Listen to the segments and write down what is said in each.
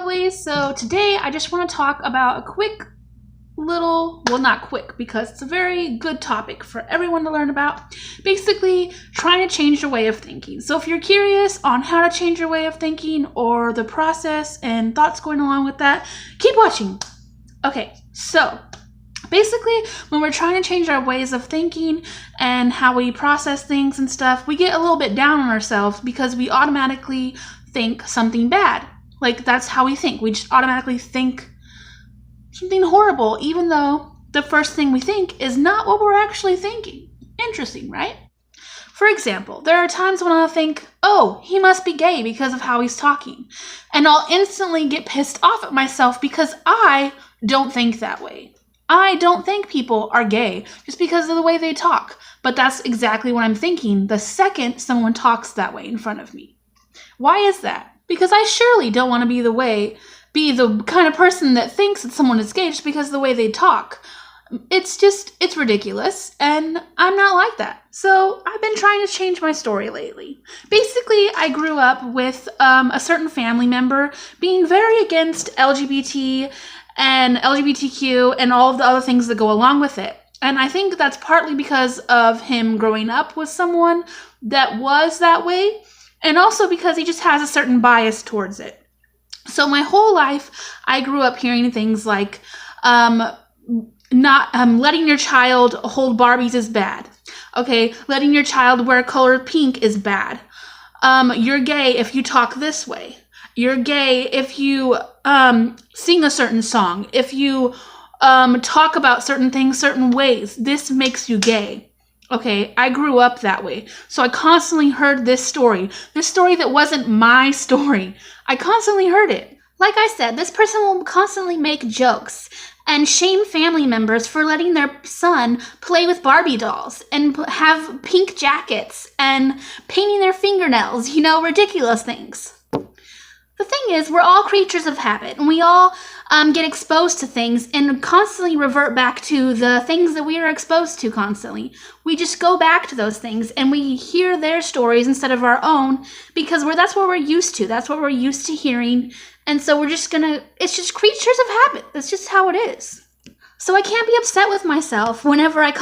lovelies. So today I just want to talk about a quick little, well, not quick because it's a very good topic for everyone to learn about. Basically, trying to change your way of thinking. So if you're curious on how to change your way of thinking or the process and thoughts going along with that, keep watching. Okay, so basically, when we're trying to change our ways of thinking and how we process things and stuff, we get a little bit down on ourselves because we automatically think something bad. Like, that's how we think. We just automatically think something horrible, even though the first thing we think is not what we're actually thinking. Interesting, right? For example, there are times when I'll think, oh, he must be gay because of how he's talking. And I'll instantly get pissed off at myself because I don't think that way. I don't think people are gay just because of the way they talk. But that's exactly what I'm thinking the second someone talks that way in front of me. Why is that? Because I surely don't want to be the kind of person that thinks that someone is gay just because of the way they talk. It's ridiculous, and I'm not like that. So I've been trying to change my story lately. Basically, I grew up with a certain family member being very against LGBT and LGBTQ and all of the other things that go along with it. And I think that's partly because of him growing up with someone that was that way, and also because he just has a certain bias towards it. So my whole life, I grew up hearing things like, letting your child hold Barbies is bad. Okay, letting your child wear colored pink is bad. You're gay if you talk this way. You're gay if you sing a certain song. If you talk about certain things certain ways. This makes you gay. Okay, I grew up that way. So I constantly heard this story that wasn't my story. I constantly heard it. Like I said, this person will constantly make jokes and shame family members for letting their son play with Barbie dolls and have pink jackets and painting their fingernails, ridiculous things. The thing is, we're all creatures of habit, and we all get exposed to things and constantly revert back to the things that we are exposed to constantly. We just go back to those things, and we hear their stories instead of our own because that's what we're used to. That's what we're used to hearing, and so it's just creatures of habit. That's just how it is. So I can't be upset with myself whenever I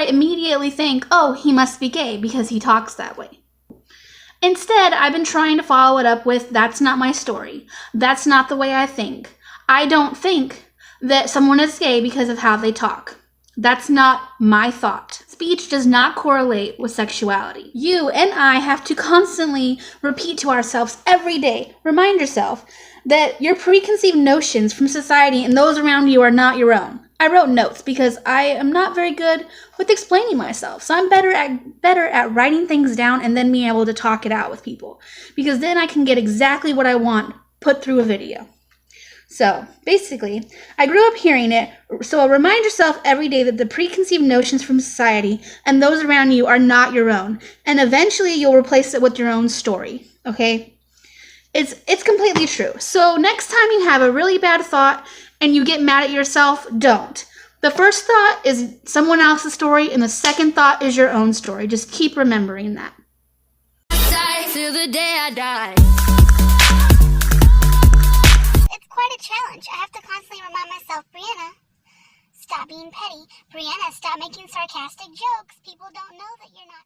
immediately think, oh, he must be gay because he talks that way. Instead, I've been trying to follow it up with, that's not my story. That's not the way I think. I don't think that someone is gay because of how they talk. That's not my thought. Speech does not correlate with sexuality. You and I have to constantly repeat to ourselves every day, remind yourself that your preconceived notions from society and those around you are not your own. I wrote notes because I am not very good with explaining myself. So I'm better at writing things down and then being able to talk it out with people. Because then I can get exactly what I want put through a video. So basically, I grew up hearing it. So remind yourself every day that the preconceived notions from society and those around you are not your own. And eventually you'll replace it with your own story. Okay? It's completely true. So next time you have a really bad thought and you get mad at yourself, don't. The first thought is someone else's story, and the second thought is your own story. Just keep remembering that. Till the day I die. It's quite a challenge. I have to constantly remind myself, Brianna, stop being petty. Brianna, stop making sarcastic jokes. People don't know that you're not